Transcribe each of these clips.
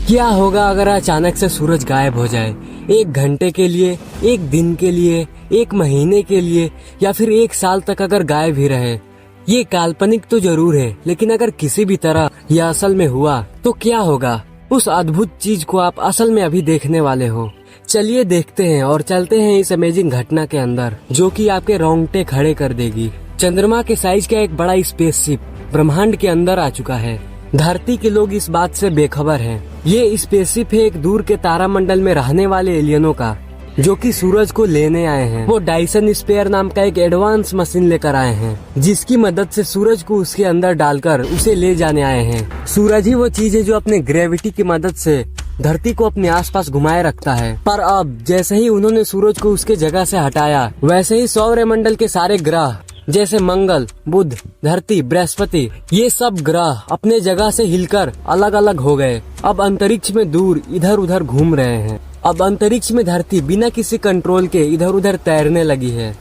क्या होगा अगर अचानक से सूरज गायब हो जाए? 1 घंटे के लिए, 1 दिन के लिए, 1 महीने के लिए या फिर 1 साल तक अगर गायब ही रहे। ये काल्पनिक तो जरूर है, लेकिन अगर किसी भी तरह यह असल में हुआ तो क्या होगा? उस अद्भुत चीज को आप असल में अभी देखने वाले हो। चलिए देखते हैं और चलते हैं इस अमेजिंग घटना के अंदर, जो कि आपके रोंगटे खड़े कर देगी। चंद्रमा के साइज का एक बड़ा स्पेसशिप ब्रह्मांड के अंदर आ चुका है। धरती के लोग इस बात से बेखबर हैं। ये स्पेसशिप है एक दूर के तारामंडल में रहने वाले एलियनों का, जो कि सूरज को लेने आए हैं। वो डायसन स्पेयर नाम का एक एडवांस मशीन लेकर आए हैं, जिसकी मदद से सूरज को उसके अंदर डालकर उसे ले जाने आए हैं। सूरज ही वो चीज है जो अपने ग्रेविटी की मदद से धरती को अपने आसपास घुमाए रखता है। पर अब जैसे ही उन्होंने सूरज को उसके जगह से हटाया, वैसे ही सौरमंडल के सारे ग्रह जैसे मंगल, बुध, धरती, बृहस्पति, ये सब ग्रह अपने जगह से हिलकर अलग अलग हो गए। अब अंतरिक्ष में दूर इधर उधर घूम रहे हैं। अब अंतरिक्ष में धरती बिना किसी कंट्रोल के इधर उधर तैरने लगी है।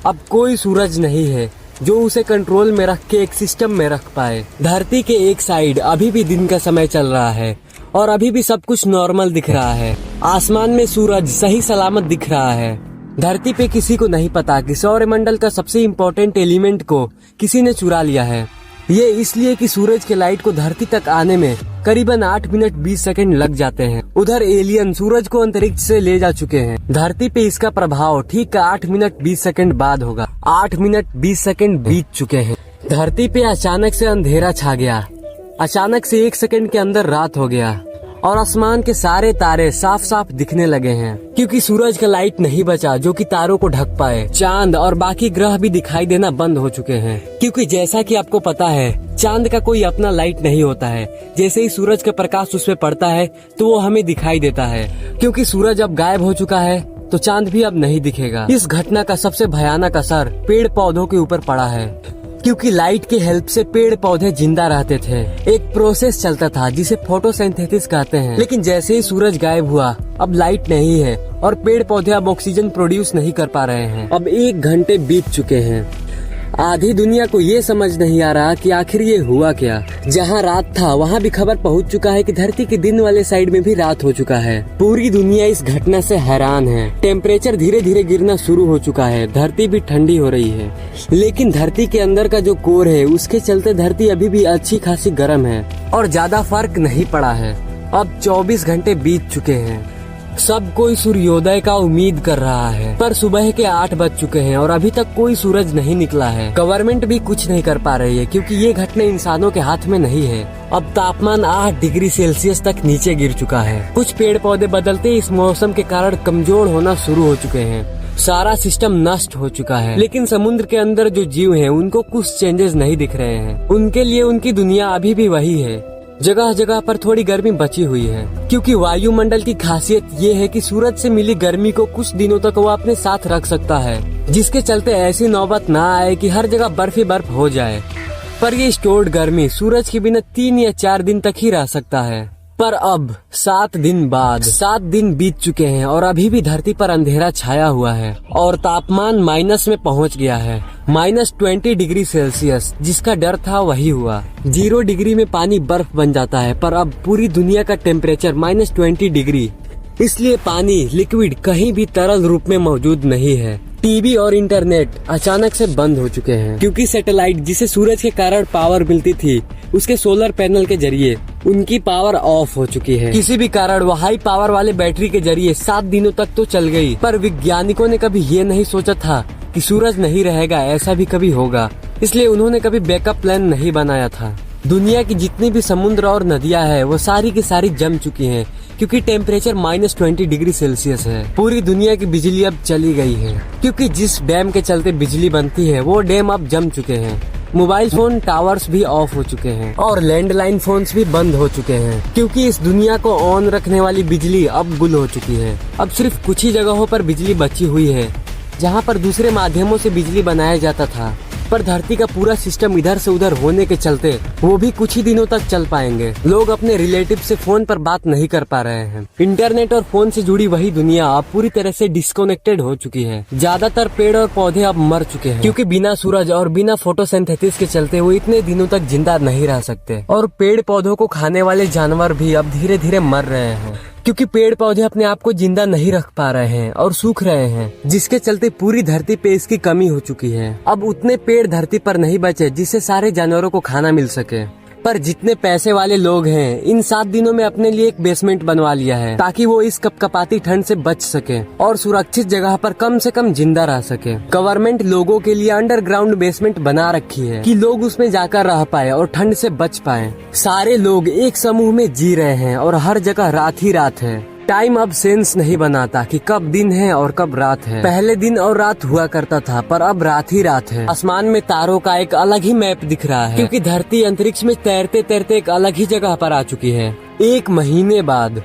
अब कोई सूरज नहीं है जो उसे कंट्रोल में रख के एक सिस्टम में रख पाए। धरती के एक साइड अभी भी दिन का समय चल रहा है और अभी भी सब कुछ नॉर्मल दिख रहा है। आसमान में सूरज सही सलामत दिख रहा है। धरती पे किसी को नहीं पता कि सौरमंडल का सबसे इम्पोर्टेंट एलिमेंट को किसी ने चुरा लिया है। ये इसलिए कि सूरज के लाइट को धरती तक आने में करीबन 8 मिनट 20 सेकंड लग जाते हैं। उधर एलियन सूरज को अंतरिक्ष से ले जा चुके हैं। धरती पे इसका प्रभाव ठीक 8 मिनट 20 सेकंड बाद होगा। 8 मिनट 20 सेकंड बीत चुके हैं। धरती पे अचानक से अंधेरा छा गया। अचानक से 1 सेकंड के अंदर रात हो गया और आसमान के सारे तारे साफ साफ दिखने लगे हैं, क्योंकि सूरज का लाइट नहीं बचा जो कि तारों को ढक पाए। चांद और बाकी ग्रह भी दिखाई देना बंद हो चुके हैं, क्योंकि जैसा कि आपको पता है चांद का कोई अपना लाइट नहीं होता है। जैसे ही सूरज का प्रकाश उस पे पड़ता है तो वो हमें दिखाई देता है। क्योंकि सूरज अब गायब हो चुका है तो चांद भी अब नहीं दिखेगा। इस घटना का सबसे भयानक असर पेड़ पौधों के ऊपर पड़ा है, क्योंकि लाइट के हेल्प से पेड़ पौधे जिंदा रहते थे। एक प्रोसेस चलता था जिसे फोटोसिंथेसिस कहते हैं। लेकिन जैसे ही सूरज गायब हुआ, अब लाइट नहीं है और पेड़ पौधे अब ऑक्सीजन प्रोड्यूस नहीं कर पा रहे हैं। अब 1 घंटे बीत चुके हैं। आधी दुनिया को ये समझ नहीं आ रहा कि आखिर ये हुआ क्या। जहाँ रात था वहाँ भी खबर पहुँच चुका है कि धरती के दिन वाले साइड में भी रात हो चुका है। पूरी दुनिया इस घटना से हैरान है। टेम्परेचर धीरे धीरे गिरना शुरू हो चुका है। धरती भी ठंडी हो रही है, लेकिन धरती के अंदर का जो कोर है उसके चलते धरती अभी भी अच्छी खासी गर्म है और ज्यादा फर्क नहीं पड़ा है। अब 24 घंटे बीत चुके हैं। सब कोई सूर्योदय का उम्मीद कर रहा है, पर सुबह के 8 बज चुके हैं और अभी तक कोई सूरज नहीं निकला है। गवर्नमेंट भी कुछ नहीं कर पा रही है, क्योंकि ये घटना इंसानों के हाथ में नहीं है। अब तापमान 8 डिग्री सेल्सियस तक नीचे गिर चुका है। कुछ पेड़ पौधे बदलते इस मौसम के कारण कमजोर होना शुरू हो चुके हैं। सारा सिस्टम नष्ट हो चुका है। लेकिन समुद्र के अंदर जो जीव हैं उनको कुछ चेंजेस नहीं दिख रहे हैं। उनके लिए उनकी दुनिया अभी भी वही है। जगह जगह पर थोड़ी गर्मी बची हुई है, क्योंकि वायुमंडल की खासियत ये है कि सूरज से मिली गर्मी को कुछ दिनों तक वो अपने साथ रख सकता है, जिसके चलते ऐसी नौबत ना आए कि हर जगह बर्फ ही बर्फ हो जाए। पर ये स्टोर्ड गर्मी सूरज के बिना 3 या 4 दिन तक ही रह सकता है। पर अब 7 दिन बाद 7 दिन बीत चुके हैं और अभी भी धरती पर अंधेरा छाया हुआ है और तापमान माइनस में पहुंच गया है। -20 डिग्री सेल्सियस। जिसका डर था वही हुआ। 0 डिग्री में पानी बर्फ बन जाता है, पर अब पूरी दुनिया का टेम्परेचर -20 डिग्री। इसलिए पानी लिक्विड कहीं भी तरल रूप में मौजूद नहीं है। टीवी और इंटरनेट अचानक से बंद हो चुके हैं, क्योंकि सैटेलाइट जिसे सूरज के कारण पावर मिलती थी उसके सोलर पैनल के जरिए उनकी पावर ऑफ हो चुकी है। किसी भी कारण वो हाई पावर वाले बैटरी के जरिए 7 दिनों तक तो चल गई, पर वैज्ञानिकों ने कभी ये नहीं सोचा था कि सूरज नहीं रहेगा, ऐसा भी कभी होगा। इसलिए उन्होंने कभी बैकअप प्लान नहीं बनाया था। दुनिया की जितनी भी समुद्र और नदियां हैं वो सारी की सारी जम चुकी हैं, क्योंकि टेम्परेचर -20 डिग्री सेल्सियस है। पूरी दुनिया की बिजली अब चली गई है, क्योंकि जिस डैम के चलते बिजली बनती है वो डैम अब जम चुके हैं। मोबाइल फोन टावर्स भी ऑफ हो चुके हैं और लैंडलाइन फोन्स भी बंद हो चुके हैं, क्योंकि इस दुनिया को ऑन रखने वाली बिजली अब गुल हो चुकी है। अब सिर्फ कुछ ही जगहों पर बिजली बची हुई है, जहाँ पर दूसरे माध्यमों से बिजली बनाया जाता था। पर धरती का पूरा सिस्टम इधर से उधर होने के चलते वो भी कुछ ही दिनों तक चल पाएंगे। लोग अपने रिलेटिव से फोन पर बात नहीं कर पा रहे हैं। इंटरनेट और फोन से जुड़ी वही दुनिया अब पूरी तरह से डिस्कनेक्टेड हो चुकी है। ज्यादातर पेड़ और पौधे अब मर चुके हैं, क्योंकि बिना सूरज और बिना फोटोसिंथेसिस के चलते वो इतने दिनों तक जिंदा नहीं रह सकते। और पेड़ पौधों को खाने वाले जानवर भी अब धीरे धीरे मर रहे हैं, क्योंकि पेड़ पौधे अपने आप को जिंदा नहीं रख पा रहे हैं और सूख रहे हैं, जिसके चलते पूरी धरती पे इसकी कमी हो चुकी है। अब उतने पेड़ धरती पर नहीं बचे जिससे सारे जानवरों को खाना मिल सके। पर जितने पैसे वाले लोग हैं, इन 7 दिनों में अपने लिए एक बेसमेंट बनवा लिया है, ताकि वो इस कपकपाती ठंड से बच सके और सुरक्षित जगह पर कम से कम जिंदा रह सके। गवर्नमेंट लोगों के लिए अंडरग्राउंड बेसमेंट बना रखी है कि लोग उसमें जाकर रह पाए और ठंड से बच पाए। सारे लोग एक समूह में जी रहे हैं और हर जगह रात ही रात है। टाइम अब सेंस नहीं बनाता कि कब दिन है और कब रात है। पहले दिन और रात हुआ करता था, पर अब रात ही रात है। आसमान में तारों का एक अलग ही मैप दिख रहा है, क्योंकि धरती अंतरिक्ष में तैरते तैरते एक अलग ही जगह पर आ चुकी है। 1 महीने बाद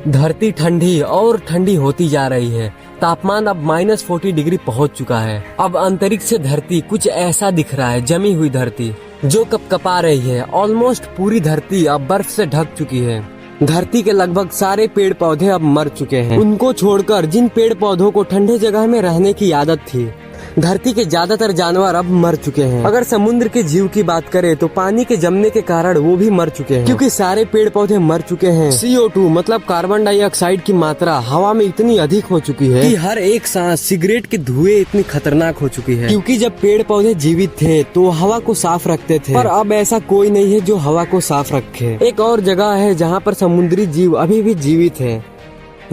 धरती ठंडी और ठंडी होती जा रही है। तापमान अब -40 डिग्री पहुंच चुका है। अब अंतरिक्ष से धरती कुछ ऐसा दिख रहा है, जमी हुई धरती जो कपकपा रही है। ऑलमोस्ट पूरी धरती अब बर्फ से ढक चुकी है। धरती के लगभग सारे पेड़ पौधे अब मर चुके हैं, उनको छोड़कर जिन पेड़ पौधों को ठंडे जगह में रहने की आदत थी। धरती के ज्यादातर जानवर अब मर चुके हैं। अगर समुद्र के जीव की बात करें तो पानी के जमने के कारण वो भी मर चुके हैं, क्योंकि सारे पेड़ पौधे मर चुके हैं। CO2 मतलब कार्बन डाइऑक्साइड की मात्रा हवा में इतनी अधिक हो चुकी है कि हर एक सांस सिगरेट के धुएं इतनी खतरनाक हो चुकी है। क्योंकि जब पेड़ पौधे जीवित थे तो हवा को साफ रखते थे, पर अब ऐसा कोई नहीं है जो हवा को साफ रखे। एक और जगह है जहाँ पर समुद्री जीव अभी भी जीवित है,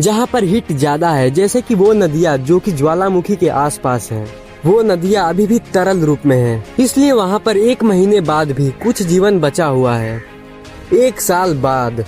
जहाँ पर हीट ज्यादा है, जैसे कि वो नदियाँ जो कि ज्वालामुखी के आसपास है। वो नदियाँ अभी भी तरल रूप में है, इसलिए वहाँ पर 1 महीने बाद भी कुछ जीवन बचा हुआ है। 1 साल बाद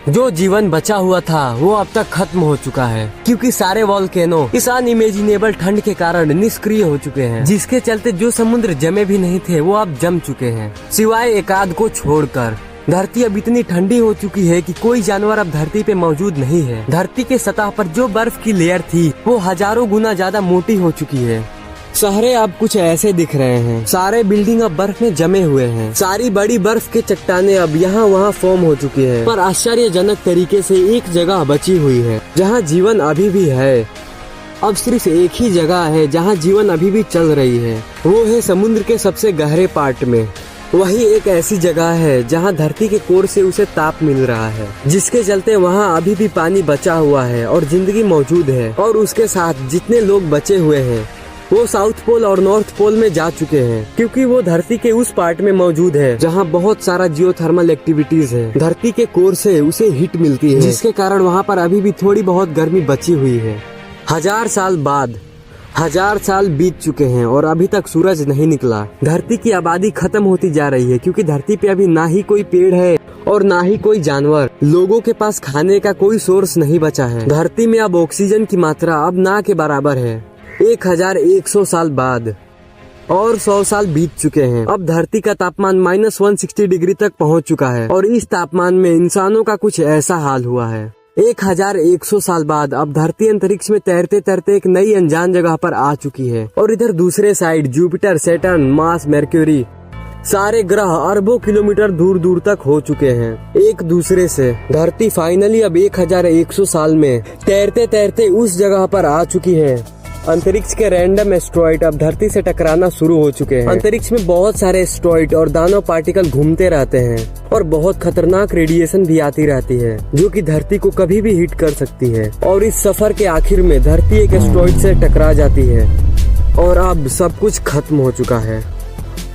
जो जीवन बचा हुआ था वो अब तक खत्म हो चुका है, क्योंकि सारे वोल्केनो इस अनइमेजिनेबल ठंड के कारण निष्क्रिय हो चुके हैं, जिसके चलते जो समुद्र जमे भी नहीं थे वो अब जम चुके हैं, सिवाय एक आध को छोड़कर। धरती अब इतनी ठंडी हो चुकी है कि कोई जानवर अब धरती पे मौजूद नहीं है। धरती के सतह पर जो बर्फ की लेयर थी वो हजारों गुना ज्यादा मोटी हो चुकी है। शहरें अब कुछ ऐसे दिख रहे हैं। सारे बिल्डिंग अब बर्फ में जमे हुए हैं। सारी बड़ी बर्फ के चट्टानें अब यहाँ वहाँ फॉर्म हो चुकी है, पर आश्चर्यजनक तरीके से एक जगह बची हुई है जहाँ जीवन अभी भी है। अब सिर्फ एक ही जगह है जहाँ जीवन अभी भी चल रही है, वो है समुद्र के सबसे गहरे पार्ट में। वही एक ऐसी जगह है जहाँ धरती के कोर से उसे ताप मिल रहा है, जिसके चलते वहाँ अभी भी पानी बचा हुआ है और जिंदगी मौजूद है। और उसके साथ जितने लोग बचे हुए हैं वो साउथ पोल और नॉर्थ पोल में जा चुके हैं, क्योंकि वो धरती के उस पार्ट में मौजूद है जहाँ बहुत सारा जियोथर्मल एक्टिविटीज है। धरती के कोर से उसे हीट मिलती है, जिसके कारण वहाँ पर अभी भी थोड़ी बहुत गर्मी बची हुई है। 1000 साल बाद 1000 साल बीत चुके हैं और अभी तक सूरज नहीं निकला। धरती की आबादी खत्म होती जा रही है, क्योंकि धरती पे अभी ना ही कोई पेड़ है और ना ही कोई जानवर। लोगों के पास खाने का कोई सोर्स नहीं बचा है। धरती में अब ऑक्सीजन की मात्रा अब ना के बराबर है। 1100 साल बाद और 100 साल बीत चुके हैं। अब धरती का तापमान -160 डिग्री तक पहुंच चुका है और इस तापमान में इंसानों का कुछ ऐसा हाल हुआ है। 1100 साल बाद अब धरती अंतरिक्ष में तैरते तैरते एक नई अनजान जगह पर आ चुकी है। और इधर दूसरे side Jupiter, Saturn, Mars, mercury सारे ग्रह अरबों किलोमीटर दूर दूर तक हो चुके हैं एक दूसरे से। धरती फाइनली अब 1100 साल में तैरते तैरते उस जगह पर आ चुकी है। अंतरिक्ष के रैंडम एस्ट्रॉइड अब धरती से टकराना शुरू हो चुके हैं। अंतरिक्ष में बहुत सारे एस्ट्रॉइड और दानव पार्टिकल घूमते रहते हैं और बहुत खतरनाक रेडिएशन भी आती रहती है, जो कि धरती को कभी भी हिट कर सकती है। और इस सफर के आखिर में धरती एक एस्ट्रॉइड से टकरा जाती है और अब सब कुछ खत्म हो चुका है।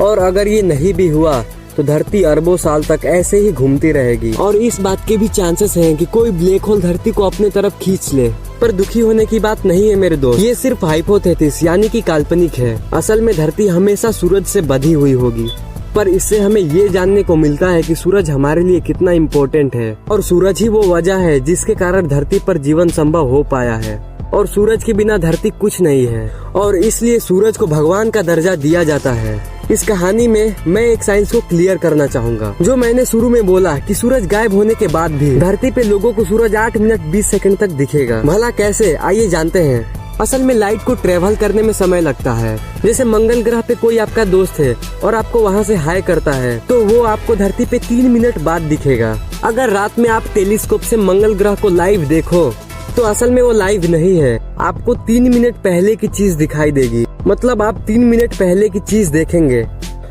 और अगर ये नहीं भी हुआ तो धरती अरबों साल तक ऐसे ही घूमती रहेगी। और इस बात के भी चांसेस हैं कि कोई ब्लैक होल धरती को अपने तरफ खींच ले। पर दुखी होने की बात नहीं है मेरे दोस्त, ये सिर्फ हाइपोथेसिस यानी कि काल्पनिक है। असल में धरती हमेशा सूरज से बंधी हुई होगी, पर इससे हमें ये जानने को मिलता है कि सूरज हमारे लिए कितना इम्पोर्टेंट है। और सूरज ही वो वजह है जिसके कारण धरती पर जीवन संभव हो पाया है। और सूरज के बिना धरती कुछ नहीं है, और इसलिए सूरज को भगवान का दर्जा दिया जाता है। इस कहानी में मैं एक साइंस को क्लियर करना चाहूँगा। जो मैंने शुरू में बोला कि सूरज गायब होने के बाद भी धरती पे लोगों को सूरज 8 मिनट 20 सेकंड तक दिखेगा। भला कैसे, आइए जानते हैं। असल में लाइट को ट्रेवल करने में समय लगता है। जैसे मंगल ग्रह पे कोई आपका दोस्त है और आपको वहाँ से हाय करता है तो वो आपको धरती पे 3 मिनट बाद दिखेगा। अगर रात में आप टेलीस्कोप से मंगल ग्रह को लाइव देखो तो असल में वो लाइव नहीं है, आपको 3 मिनट पहले की चीज दिखाई देगी। मतलब आप 3 मिनट पहले की चीज देखेंगे।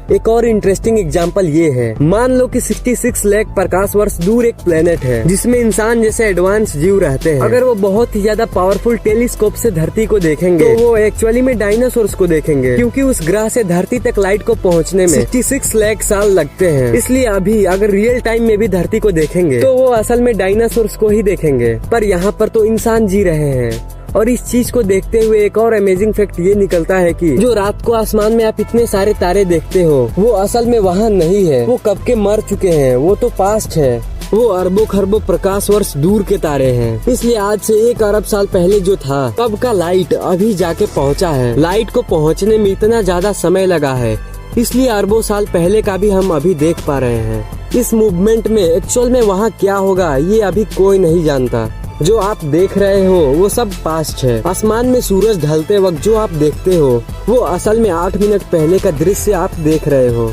एक और इंटरेस्टिंग एग्जांपल ये है, मान लो कि 66 लाख प्रकाश वर्ष दूर एक प्लेनेट है जिसमें इंसान जैसे एडवांस जीव रहते हैं। अगर वो बहुत ही ज्यादा पावरफुल टेलीस्कोप से धरती को देखेंगे तो वो एक्चुअली में डायनासोर्स को देखेंगे, क्योंकि उस ग्रह से धरती तक लाइट को पहुंचने में 66 लाख साल लगते हैं। इसलिए अभी अगर रियल टाइम में भी धरती को देखेंगे तो वो असल में डायनासोर्स को ही देखेंगे, पर यहाँ पर तो इंसान जी रहे हैं। और इस चीज को देखते हुए एक और अमेजिंग फैक्ट ये निकलता है कि जो रात को आसमान में आप इतने सारे तारे देखते हो वो असल में वहाँ नहीं है, वो कब के मर चुके हैं, वो तो पास्ट है। वो अरबों खरबों प्रकाश वर्ष दूर के तारे हैं। इसलिए आज से 1 अरब साल पहले जो था तब का लाइट अभी जाके पहुँचा है। लाइट को पहुँचने में इतना ज्यादा समय लगा है, इसलिए अरबों साल पहले का भी हम अभी देख पा रहे हैं। इस मूवमेंट में एक्चुअल में वहाँ क्या होगा ये अभी कोई नहीं जानता। जो आप देख रहे हो वो सब पास्ट है। आसमान में सूरज ढलते वक्त जो आप देखते हो वो असल में 8 मिनट पहले का दृश्य आप देख रहे हो।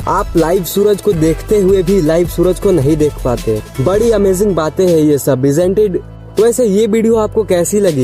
आप लाइव सूरज को देखते हुए भी लाइव सूरज को नहीं देख पाते। बड़ी अमेजिंग बातें हैं ये सब, इज़न्ट इट? वैसे ये वीडियो आपको कैसी लगी?